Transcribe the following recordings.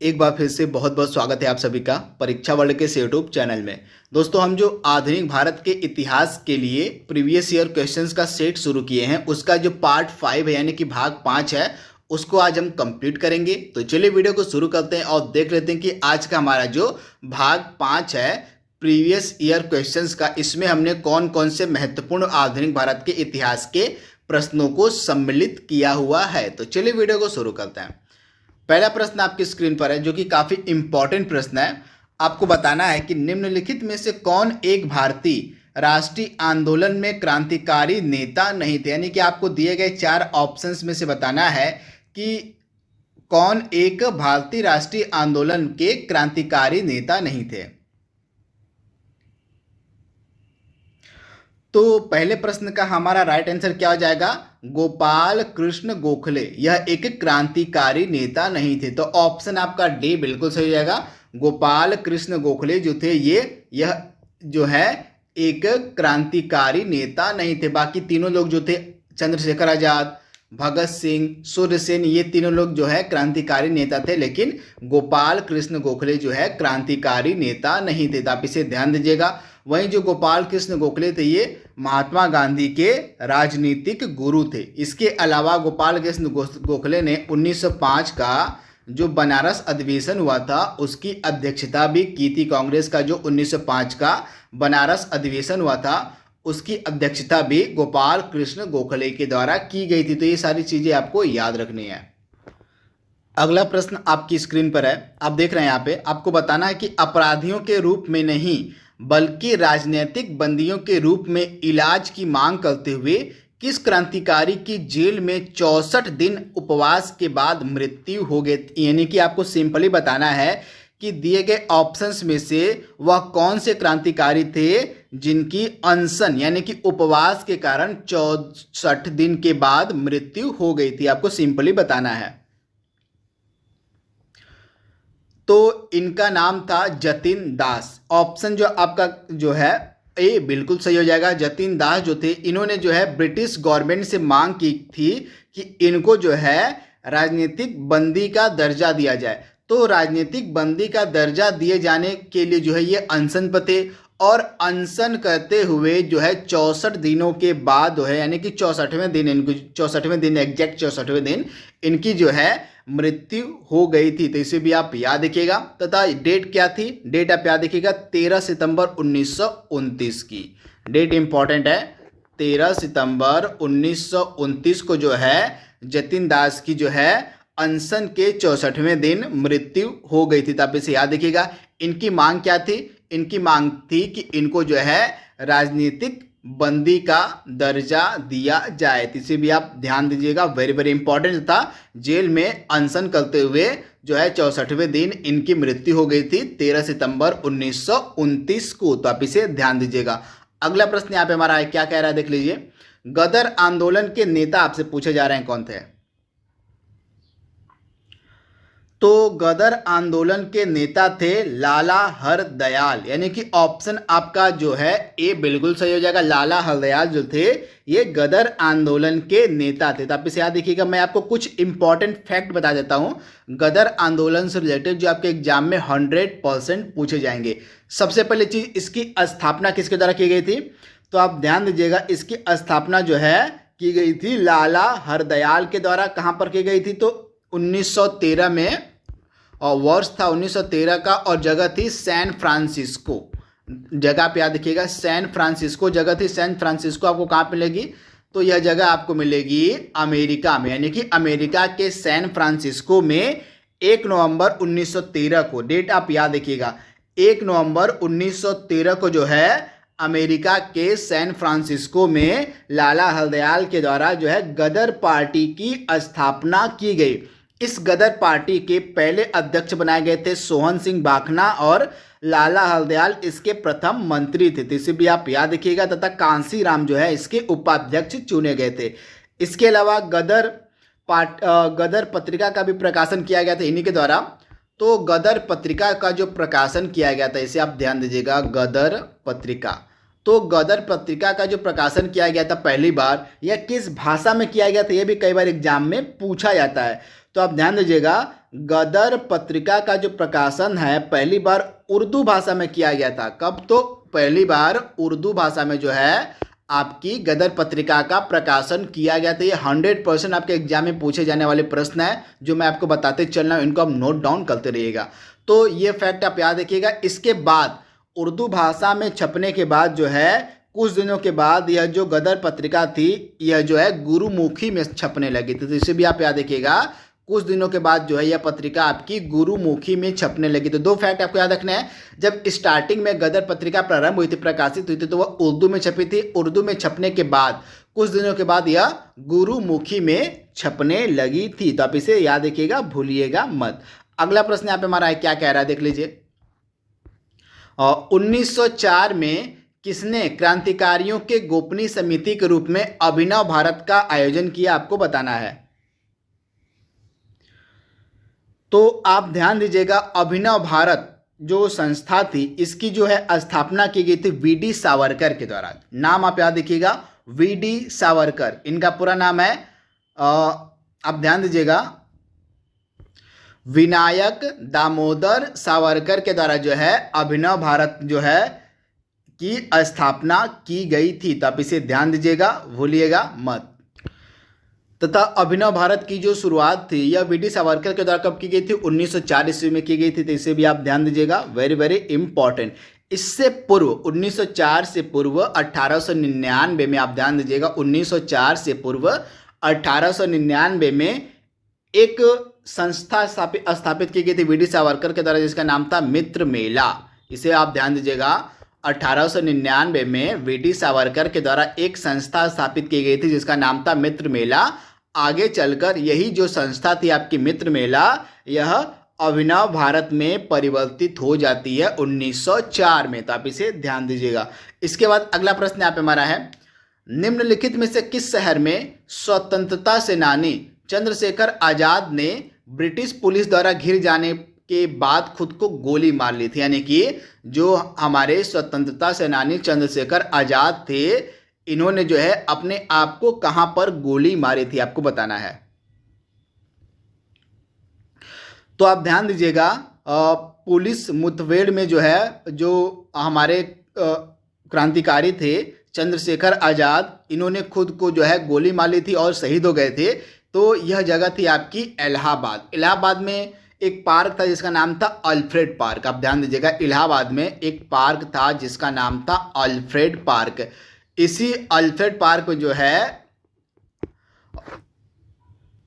एक बार फिर से बहुत बहुत स्वागत है आप सभी का परीक्षा वर्ल्ड के इस यूट्यूब चैनल में। दोस्तों, हम जो आधुनिक भारत के इतिहास के लिए प्रीवियस ईयर क्वेश्चंस का सेट शुरू किए हैं, उसका जो पार्ट 5 है यानी कि भाग 5 है, उसको आज हम कंप्लीट करेंगे। तो चलिए वीडियो को शुरू करते हैं और देख लेते हैं कि आज का हमारा जो भाग 5 है प्रीवियस ईयर क्वेश्चंस का, इसमें हमने कौन कौन से महत्वपूर्ण आधुनिक भारत के इतिहास के प्रश्नों को सम्मिलित किया हुआ है। तो चलिए वीडियो को शुरू करते हैं। पहला प्रश्न आपकी स्क्रीन पर है जो कि काफी इंपॉर्टेंट प्रश्न है। आपको बताना है कि निम्नलिखित में से कौन एक भारतीय राष्ट्रीय आंदोलन में क्रांतिकारी नेता नहीं थे। यानी कि आपको दिए गए 4 ऑप्शंस में से बताना है कि कौन एक भारतीय राष्ट्रीय आंदोलन के क्रांतिकारी नेता नहीं थे। तो पहले प्रश्न का हमारा राइट आंसर क्या हो जाएगा? गोपाल कृष्ण गोखले यह एक क्रांतिकारी नेता नहीं थे। तो ऑप्शन आपका डी बिल्कुल सही हो जाएगा। गोपाल कृष्ण गोखले जो थे यह जो है एक क्रांतिकारी नेता नहीं थे। बाकी तीनों लोग जो थे, चंद्रशेखर आजाद, भगत सिंह, सूर्य सेन, ये तीनों लोग जो है क्रांतिकारी नेता थे, लेकिन गोपाल कृष्ण गोखले जो है क्रांतिकारी नेता नहीं थे। तो आप इसे ध्यान दीजिएगा। वहीं जो गोपाल कृष्ण गोखले थे ये महात्मा गांधी के राजनीतिक गुरु थे। इसके अलावा गोपाल कृष्ण गोखले ने 1905 का जो बनारस अधिवेशन हुआ था उसकी अध्यक्षता भी की थी। कांग्रेस का जो 1905 का बनारस अधिवेशन हुआ था उसकी अध्यक्षता भी गोपाल कृष्ण गोखले के द्वारा की गई थी। तो ये सारी चीजें आपको याद रखनी है। अगला प्रश्न आपकी स्क्रीन पर है, आप देख रहे हैं। यहाँ पे आपको बताना है कि अपराधियों के रूप में नहीं बल्कि राजनीतिक बंदियों के रूप में इलाज की मांग करते हुए किस क्रांतिकारी की जेल में 64 दिन उपवास के बाद मृत्यु हो गई। यानी कि आपको सिंपली बताना है कि दिए गए ऑप्शंस में से वह कौन से क्रांतिकारी थे जिनकी अनशन यानी कि उपवास के कारण 64 दिन के बाद मृत्यु हो गई थी। आपको सिंपली बताना है। तो इनका नाम था जतिन दास। ऑप्शन जो आपका जो है ए बिल्कुल सही हो जाएगा। जतिन दास जो थे, इन्होंने जो है ब्रिटिश गवर्नमेंट से मांग की थी कि इनको जो है राजनीतिक बंदी का दर्जा दिया जाए। तो राजनीतिक बंदी का दर्जा दिए जाने के लिए जो है ये अनशन पर थे और अनशन करते हुए जो है 64 दिनों के बाद जो है यानी कि 64वें दिन, इनको 64वें दिन, एग्जैक्ट 64वें दिन इनकी जो है मृत्यु हो गई थी। तो इसे भी आप याद रखिएगा। तथा डेट क्या थी? डेट आप याद रखिएगा 13 सितंबर 1929 की। डेट इंपॉर्टेंट है। 13 सितंबर 1929 को जो है जतिन दास की जो है अनशन के 64वें दिन मृत्यु हो गई थी। तो आप इसे याद रखिएगा। इनकी मांग क्या थी? इनकी मांग थी कि इनको जो है राजनीतिक बंदी का दर्जा दिया जाए। तो इसे भी आप ध्यान दीजिएगा, वेरी वेरी इंपॉर्टेंट था। जेल में अनशन करते हुए जो है 64वें दिन इनकी मृत्यु हो गई थी 13 सितंबर 1929 को। तो आप इसे ध्यान दीजिएगा। अगला प्रश्न यहाँ पे हमारा है, क्या कह रहा है देख लीजिए। गदर आंदोलन के नेता आपसे पूछे जा रहे हैं कौन थे। तो गदर आंदोलन के नेता थे लाला हरदयाल। यानी कि ऑप्शन आपका जो है ए बिल्कुल सही हो जाएगा। लाला हरदयाल जो थे ये गदर आंदोलन के नेता थे। तो आप इसे याद रखिएगा। मैं आपको कुछ इंपॉर्टेंट फैक्ट बता देता हूं गदर आंदोलन से रिलेटेड जो आपके एग्जाम में 100% पूछे जाएंगे। सबसे पहले चीज, इसकी स्थापना किसके द्वारा की गई थी? तो आप ध्यान दीजिएगा, इसकी स्थापना जो है की गई थी लाला हरदयाल के द्वारा। कहां पर की गई थी? तो 1913 में, और वर्ष था 1913 का, और जगह थी सैन फ्रांसिस्को। जगह आप याद रखिएगा, सैन फ्रांसिस्को जगह थी। सैन फ्रांसिस्को आपको कहाँ मिलेगी? तो यह जगह आपको मिलेगी अमेरिका में। यानी कि अमेरिका के सैन फ्रांसिस्को में 1 नवंबर 1913 को, डेट आप याद रखिएगा, 1 नवंबर 1913 को जो है अमेरिका के सैन फ्रांसिस्को में लाला हरदयाल के द्वारा जो है गदर पार्टी की स्थापना की गई। इस गदर पार्टी के पहले अध्यक्ष बनाए गए थे सोहन सिंह भाखना और लाला हरदयाल इसके प्रथम मंत्री थे। तो इसे भी आप याद रखिएगा। तथा कांसी राम जो है इसके उपाध्यक्ष चुने गए थे। इसके अलावा गदर पत्रिका का भी प्रकाशन किया गया था इन्हीं के द्वारा। तो गदर पत्रिका का जो प्रकाशन किया गया था, इसे आप ध्यान दीजिएगा, गदर पत्रिका। तो गदर पत्रिका का जो प्रकाशन किया गया था पहली बार, यह किस भाषा में किया गया था, यह भी कई बार एग्जाम में पूछा जाता है। तो आप ध्यान दीजिएगा, गदर पत्रिका का जो प्रकाशन है पहली बार उर्दू भाषा में किया गया था। कब? तो पहली बार उर्दू भाषा में जो है आपकी गदर पत्रिका का प्रकाशन किया गया था। ये 100% आपके एग्जाम में पूछे जाने वाले प्रश्न है जो मैं आपको बताते चल रहा हूँ, इनको आप नोट डाउन करते रहिएगा। तो ये फैक्ट आप याद रखिएगा। इसके बाद उर्दू भाषा में छपने के बाद जो है कुछ दिनों के बाद यह जो गदर पत्रिका थी यह जो है गुरुमुखी में छपने लगी थी। तो इसे भी आप याद रखिएगा, कुछ दिनों के बाद जो है यह पत्रिका आपकी गुरुमुखी में छपने लगी। तो दो फैक्ट आपको याद रखना है। जब स्टार्टिंग में गदर पत्रिका प्रारंभ हुई थी, प्रकाशित हुई थी, तो वह उर्दू में छपी थी। उर्दू में छपने के बाद कुछ दिनों के बाद यह गुरुमुखी में छपने लगी थी। तो आप इसे याद रखिएगा, भूलिएगा मत। अगला प्रश्न यहाँ पे हमारा है, क्या कह रहा है देख लीजिए। 1904 में किसने क्रांतिकारियों के गोपनीय समिति के रूप में अभिनव भारत का आयोजन किया, आपको बताना है। तो आप ध्यान दीजिएगा, अभिनव भारत जो संस्था थी इसकी जो है स्थापना की गई थी वीडी सावरकर के द्वारा। नाम आप याद रखिएगा, वीडी सावरकर, इनका पूरा नाम है आप ध्यान दीजिएगा, विनायक दामोदर सावरकर के द्वारा जो है अभिनव भारत जो है की स्थापना की गई थी। तो आप इसे ध्यान दीजिएगा, भूलिएगा मत। तथा अभिनव भारत की जो शुरुआत थी यह वीडी सावरकर के द्वारा कब की गई थी? 1904 ईस्वी में की गई थी। तो इसे भी आप ध्यान दीजिएगा, वेरी वेरी इंपॉर्टेंट। इससे पूर्व 1904 से पूर्व 1899 में आप ध्यान दीजिएगा, 1904 से पूर्व 1899 में एक संस्था स्थापित की गई थी वीडी सावरकर के द्वारा, जिसका नाम था मित्र मेला। इसे आप ध्यान दीजिएगा, 1899 में वीडी सावरकर के द्वारा एक संस्था स्थापित की गई थी जिसका नाम था मित्र मेला। आगे चलकर यही जो संस्था थी आपकी मित्र मेला, यह अभिनव भारत में परिवर्तित हो जाती है 1904 में। तो आप इसे ध्यान दीजिएगा। इसके बाद अगला प्रश्न यहाँ पे हमारा है, निम्नलिखित में से किस शहर में स्वतंत्रता सेनानी चंद्रशेखर आजाद ने ब्रिटिश पुलिस द्वारा घिर जाने के बाद खुद को गोली मार ली थी? यानी कि जो हमारे स्वतंत्रता सेनानी चंद्रशेखर आजाद थे, इन्होंने जो है अपने आप को कहां पर गोली मारी थी, आपको बताना है। तो आप ध्यान दीजिएगा, पुलिस मुठभेड़ में जो है जो हमारे क्रांतिकारी थे चंद्रशेखर आजाद, इन्होंने खुद को जो है गोली मार ली थी और शहीद हो गए थे। तो यह जगह थी आपकी इलाहाबाद। इलाहाबाद में एक पार्क था जिसका नाम था अल्फ्रेड पार्क। आप ध्यान दीजिएगा, इलाहाबाद में एक पार्क था जिसका नाम था अल्फ्रेड पार्क। इसी अल्फ्रेड पार्क में जो है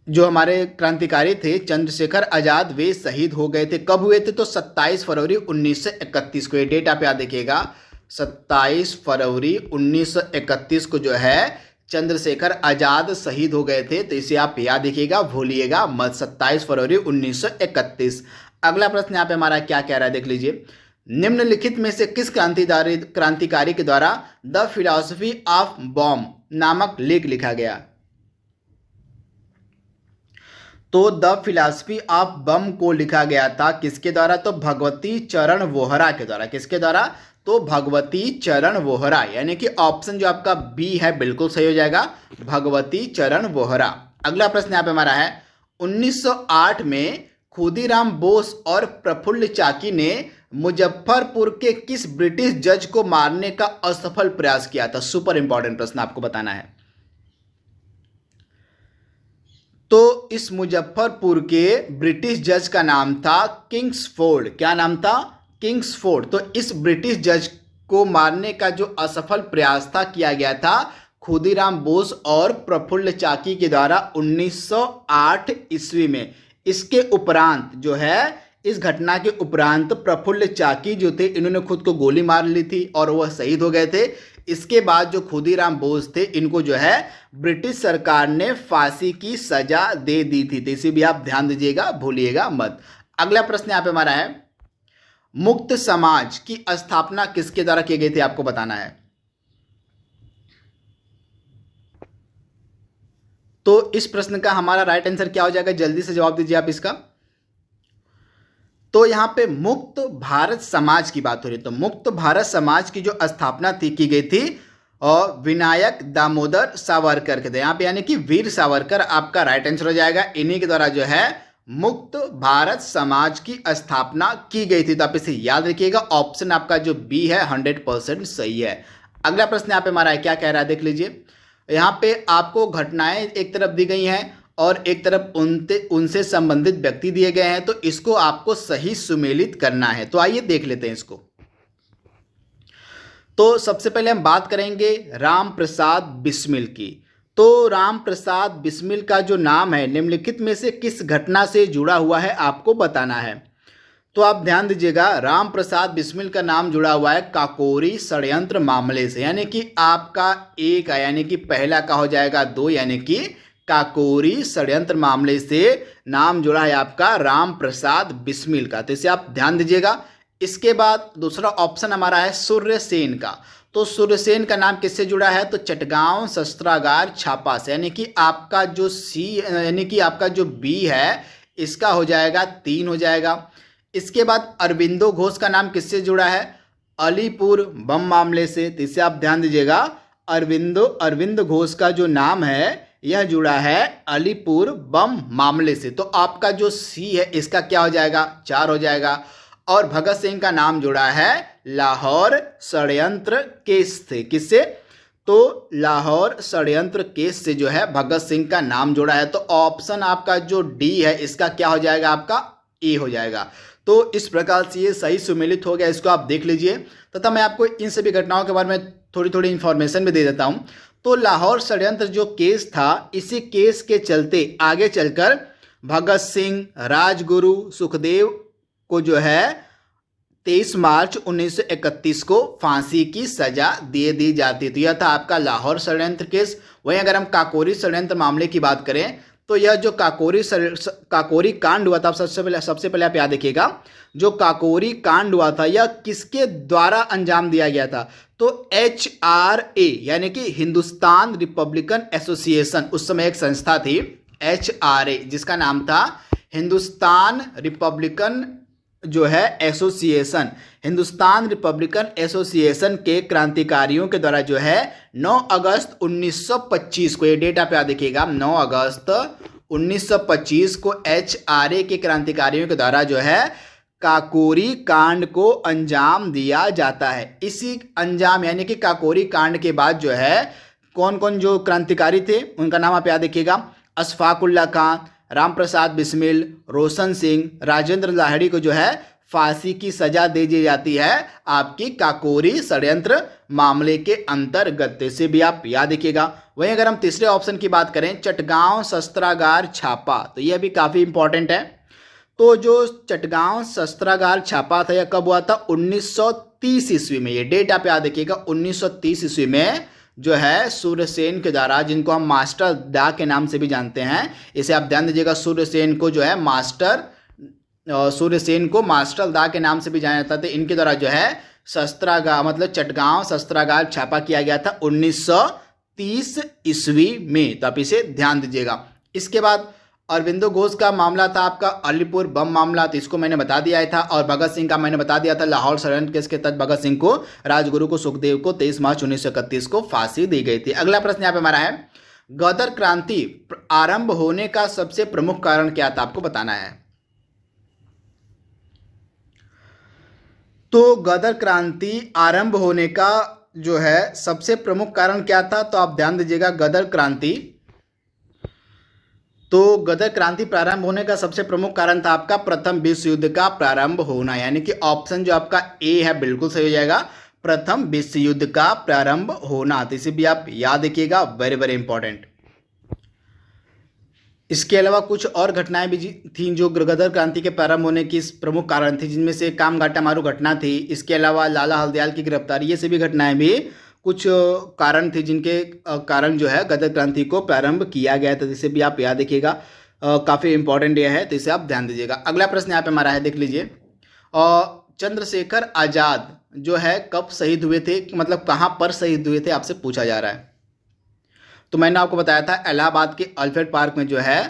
जो हमारे क्रांतिकारी थे चंद्रशेखर आजाद, वे शहीद हो गए थे। कब हुए थे? तो 27 फरवरी 1931 को। ये डेट आप याद रखिएगा, 27 फरवरी 1931 को जो है चंद्रशेखर आजाद शहीद हो गए थे। तो इसे आप याद रखिएगा, भूलिएगा मत, 27 फरवरी 1931। अगला प्रश्न यहाँ पे हमारा क्या कह रहा है देख लीजिए, निम्नलिखित में से किस क्रांतिकारी के द्वारा द फिलॉसफी ऑफ बॉम्ब नामक लेख लिखा गया? तो द फिलॉसफी ऑफ बम को लिखा गया था किसके द्वारा? तो भगवती चरण वोहरा के द्वारा। किसके द्वारा? तो भगवती चरण वोहरा, यानी कि ऑप्शन जो आपका बी है बिल्कुल सही हो जाएगा, भगवती चरण वोहरा। अगला प्रश्न यहाँ पे हमारा है, 1908 में खुदीराम बोस और प्रफुल्ल चाकी ने मुजफ्फरपुर के किस ब्रिटिश जज को मारने का असफल प्रयास किया था? सुपर इंपॉर्टेंट प्रश्न, आपको बताना है। तो इस मुजफ्फरपुर के ब्रिटिश जज का नाम था किंग्सफोर्ड। क्या नाम था? किंग्सफोर्ड। तो इस ब्रिटिश जज को मारने का जो असफल प्रयास था किया गया था खुदीराम बोस और प्रफुल्ल चाकी के द्वारा 1908 ईस्वी में। इसके उपरांत जो है, इस घटना के उपरांत प्रफुल्ल चाकी जो थे इन्होंने खुद को गोली मार ली थी और वह शहीद हो गए थे। इसके बाद जो खुदीराम बोस थे इनको जो है ब्रिटिश सरकार ने फांसी की सजा दे दी थी। तो इसे भी आप ध्यान दीजिएगा, भूलिएगा मत। अगला प्रश्न यहाँ पे हमारा है, मुक्त समाज की स्थापना किसके द्वारा की गई थी? आपको बताना है। तो इस प्रश्न का हमारा राइट आंसर क्या हो जाएगा? जल्दी से जवाब दीजिए आप इसका। तो यहाँ पे मुक्त भारत समाज की बात हो रही है। तो मुक्त भारत समाज की जो स्थापना की गई थी और विनायक दामोदर सावरकर के थे यहाँ पे, यानी कि वीर सावरकर आपका राइट आंसर हो जाएगा। इन्हीं के द्वारा जो है मुक्त भारत समाज की स्थापना की गई थी। तो आप इसे याद रखिएगा, ऑप्शन आपका जो बी है 100% सही है। अगला प्रश्न यहाँ पे हमारा क्या कह रहा है, देख लीजिए। यहाँ पे आपको घटनाएं एक तरफ दी गई हैं और एक तरफ उनसे संबंधित व्यक्ति दिए गए हैं, तो इसको आपको सही सुमेलित करना है। तो आइए देख लेते हैं इसको। तो सबसे पहले हम बात करेंगे राम प्रसाद बिस्मिल की। तो राम प्रसाद बिस्मिल का जो नाम है निम्नलिखित में से किस घटना से जुड़ा हुआ है आपको बताना है। तो आप ध्यान दीजिएगा, राम प्रसाद बिस्मिल का नाम जुड़ा हुआ है काकोरी षड्यंत्र मामले से, यानी कि आपका एक है, यानी कि पहला का हो जाएगा 2, यानी कि काकोरी षड्यंत्र मामले से नाम जुड़ा है आपका राम प्रसाद बिस्मिल का। तो इसे आप ध्यान दीजिएगा। इसके बाद दूसरा ऑप्शन हमारा है सूर्यसेन का। तो सूर्यसेन का नाम किससे जुड़ा है, तो चटगांव शस्त्रागार छापा से, यानी कि आपका जो सी यानी कि आपका जो बी है इसका हो जाएगा 3 हो जाएगा। इसके बाद अरविंदो घोष का नाम किससे जुड़ा है, अलीपुर बम मामले से। तो इसे आप ध्यान दीजिएगा, अरविंद घोष का जो नाम है यह जुड़ा है अलीपुर बम मामले से। तो आपका जो सी है इसका क्या हो जाएगा, 4 हो जाएगा। और भगत सिंह का नाम जुड़ा है लाहौर षड्यंत्र केस से, किससे, तो लाहौर षड्यंत्र केस से जो है भगत सिंह का नाम जुड़ा है। तो ऑप्शन आपका जो डी है इसका क्या हो जाएगा, आपका ए हो जाएगा। तो इस प्रकार से ये सही सुमेलित हो गया, इसको आप देख लीजिए। तथा मैं आपको इन सभी घटनाओं के बारे में थोड़ी थोड़ी इंफॉर्मेशन भी दे देता हूं। तो लाहौर षड्यंत्र जो केस था, इसी केस के चलते आगे चलकर भगत सिंह, राजगुरु, सुखदेव को जो है 23 मार्च 1931 को फांसी की सजा दे दी जाती थी। यह था आपका लाहौर षड्यंत्र केस। वहीं अगर हम काकोरी षड्यंत्र मामले की बात करें तो यह जो काकोरी कांड हुआ था, सबसे पहले आप याद रखिएगा, जो काकोरी कांड हुआ था यह किसके द्वारा अंजाम दिया गया था, तो HRA यानी कि हिंदुस्तान रिपब्लिकन एसोसिएशन, उस समय एक संस्था थी HRA जिसका नाम था हिंदुस्तान रिपब्लिकन जो है एसोसिएशन, हिंदुस्तान रिपब्लिकन एसोसिएशन के क्रांतिकारियों के द्वारा जो है 9 अगस्त 1925 को, ये डेट आप याद रखिएगा, 9 अगस्त 1925 को HRA के क्रांतिकारियों के द्वारा जो है काकोरी कांड को अंजाम दिया जाता है। इसी अंजाम यानी कि काकोरी कांड के बाद जो है कौन कौन जो क्रांतिकारी थे उनका नाम आप याद रखिएगा, अशफाकुल्ला खान, राम प्रसाद बिस्मिल, रोशन सिंह, राजेंद्र लाहिड़ी को जो है फांसी की सजा दे दी जाती है आपकी काकोरी षड्यंत्र मामले के अंतर्गत। इसे भी आप याद रखिएगा। वहीं अगर हम तीसरे ऑप्शन की बात करें, चटगांव शस्त्रागार छापा, तो यह भी काफी इंपॉर्टेंट है। तो जो चटगांव शस्त्रागार छापा था यह कब हुआ था, 1930 ईस्वी में। ये डेट आप याद रखिएगा, 1930 ईस्वी में जो है सूर्यसेन के द्वारा, जिनको हम मास्टर दा के नाम से भी जानते हैं, इसे आप ध्यान दीजिएगा, सूर्यसेन को मास्टर दा के नाम से भी जाना जाता था। इनके द्वारा जो है शस्त्रागार मतलब चटगांव शस्त्रागार छापा किया गया था 1930 ईस्वी में। तो आप इसे ध्यान दीजिएगा। इसके बाद अरविंदो घोष का मामला था आपका अलीपुर बम मामला, तो इसको मैंने बता दिया था। और भगत सिंह का मैंने बता दिया था लाहौर षड्यंत्र केस के तहत भगत सिंह को, राजगुरु को, सुखदेव को 23 मार्च 1931 को फांसी दी गई थी। अगला प्रश्न यहाँ पे हमारा है, गदर क्रांति आरंभ होने का सबसे प्रमुख कारण क्या था, आपको बताना है। तो गदर क्रांति आरंभ होने का जो है सबसे प्रमुख कारण क्या था, तो आप ध्यान दीजिएगा, गदर क्रांति प्रारंभ होने का सबसे प्रमुख कारण था आपका प्रथम विश्व युद्ध का प्रारंभ होना, यानी कि ऑप्शन जो आपका ए है बिल्कुल सही हो जाएगा, प्रथम विश्व युद्ध का प्रारंभ होना। तो इसे भी आप याद रखिएगा, वेरी वेरी इंपॉर्टेंट। इसके अलावा कुछ और घटनाएं भी थीं जो गदर क्रांति के प्रारंभ होने की प्रमुख कारण थी, जिनमें से कामगाटा मारू घटना थी। इसके अलावा लाला हरदयाल की गिरफ्तारी, ये सभी घटनाएं भी कुछ कारण थे जिनके कारण जो है गदर क्रांति को प्रारंभ किया गया था। जिसे भी आप याद रखिएगा, काफ़ी इंपॉर्टेंट ये है, तो इसे आप ध्यान दीजिएगा। अगला प्रश्न यहाँ पे हमारा है, देख लीजिए, चंद्रशेखर आज़ाद जो है कब शहीद हुए थे, मतलब कहाँ पर शहीद हुए थे, आपसे पूछा जा रहा है। तो मैंने आपको बताया था इलाहाबाद के अल्फ्रेड पार्क में जो है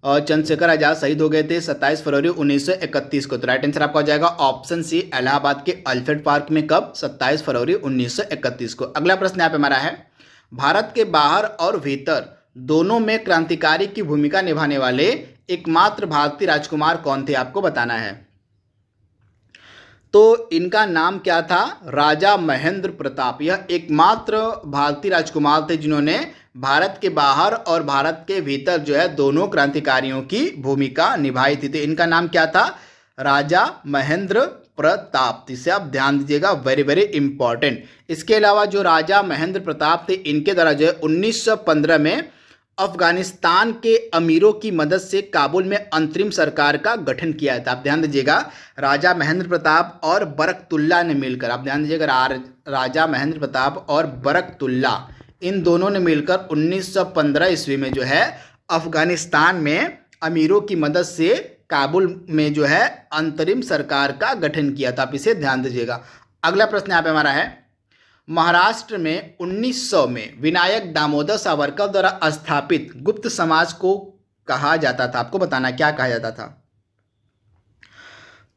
और चंद्रशेखर आजाद शहीद हो गए थे 27 फरवरी 1931 को। तो राइट आंसर आपका हो जाएगा ऑप्शन सी, इलाहाबाद के अल्फ्रेड पार्क में। कब? 27 फरवरी 1931 को। अगला प्रश्न यहाँ पे हमारा है, भारत के बाहर और भीतर दोनों में क्रांतिकारी की भूमिका निभाने वाले एकमात्र भारतीय राजकुमार कौन थे, आपको बताना है। तो इनका नाम क्या था? राजा महेंद्र प्रताप। यह एकमात्र भारतीय राजकुमार थे जिन्होंने भारत के बाहर और भारत के भीतर जो है दोनों क्रांतिकारियों की भूमिका निभाई थी। तो इनका नाम क्या था? राजा महेंद्र प्रताप। इसे आप ध्यान दीजिएगा, वेरी वेरी इंपॉर्टेंट। इसके अलावा जो राजा महेंद्र प्रताप थे, इनके द्वारा जो है 1915 में अफगानिस्तान के अमीरों की मदद से काबुल में अंतरिम सरकार का गठन किया था। आप ध्यान दीजिएगा, राजा महेंद्र प्रताप और बरकतुल्ला ने मिलकर, आप ध्यान दीजिएगा, राजा महेंद्र प्रताप और बरकतुल्ला, इन दोनों ने मिलकर 1915 ईस्वी में जो है अफगानिस्तान में अमीरों की मदद से काबुल में जो है अंतरिम सरकार का गठन किया था। आप इसे ध्यान दीजिएगा। अगला प्रश्न यहाँ पे हमारा है, महाराष्ट्र में 1900 में विनायक दामोदर सावरकर द्वारा स्थापित गुप्त समाज को कहा जाता था, आपको बताना क्या कहा जाता था।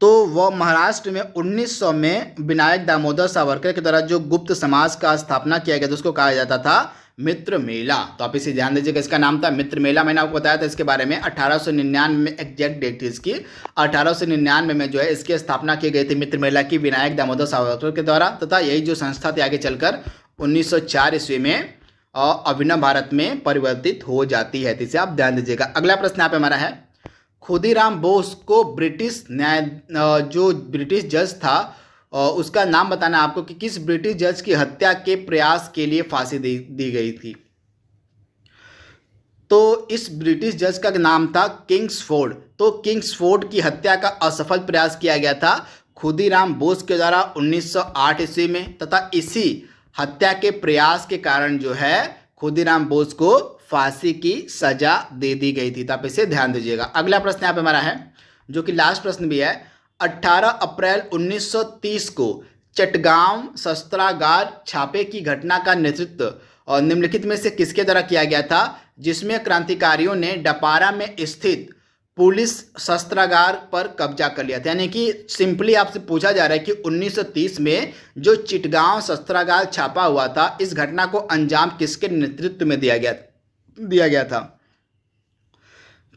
तो वह महाराष्ट्र में 1900 में विनायक दामोदर सावरकर के द्वारा जो गुप्त समाज का स्थापना किया गया था उसको कहा जाता था मित्र मेला। तो आप इसे ध्यान दीजिएगा, इसका नाम था मित्र मेला। मैंने आपको बताया था इसके बारे में 1899 में, एग्जैक्ट डेट थी इसकी, 1899 में जो है इसकी स्थापना की गई थी मित्र मेला की विनायक दामोदर सावरकर के द्वारा, तथा यही जो संस्था थी आगे चलकर 1904 ईस्वी में अभिनव भारत में परिवर्तित हो जाती है। इसे आप ध्यान दीजिएगा। अगला प्रश्न यहाँ पे हमारा है, खुदीराम बोस को ब्रिटिश जो ब्रिटिश जज था उसका नाम बताना आपको कि किस ब्रिटिश जज की हत्या के प्रयास के लिए फांसी दी गई थी। तो इस ब्रिटिश जज का नाम था किंग्सफोर्ड। तो किंग्सफोर्ड की हत्या का असफल प्रयास किया गया था खुदीराम बोस के द्वारा 1908 ईस्वी में, तथा इसी हत्या के प्रयास के कारण जो है खुदीराम बोस को फांसी की सजा दे दी गई थी। तो आप इसे ध्यान दीजिएगा। अगला प्रश्न यहाँ पे हमारा है, जो कि लास्ट प्रश्न भी है, 18 अप्रैल 1930 को चटगांव शस्त्रागार छापे की घटना का नेतृत्व निम्नलिखित में से किसके द्वारा किया गया था, जिसमें क्रांतिकारियों ने डपारा में स्थित पुलिस शस्त्रागार पर कब्जा कर लिया था। यानी कि सिंपली आपसे पूछा जा रहा है कि 1930 में जो चिटगांव शस्त्रागार छापा हुआ था, इस घटना को अंजाम किसके नेतृत्व में दिया गया था।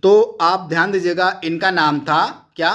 तो आप ध्यान दीजिएगा, इनका नाम था क्या?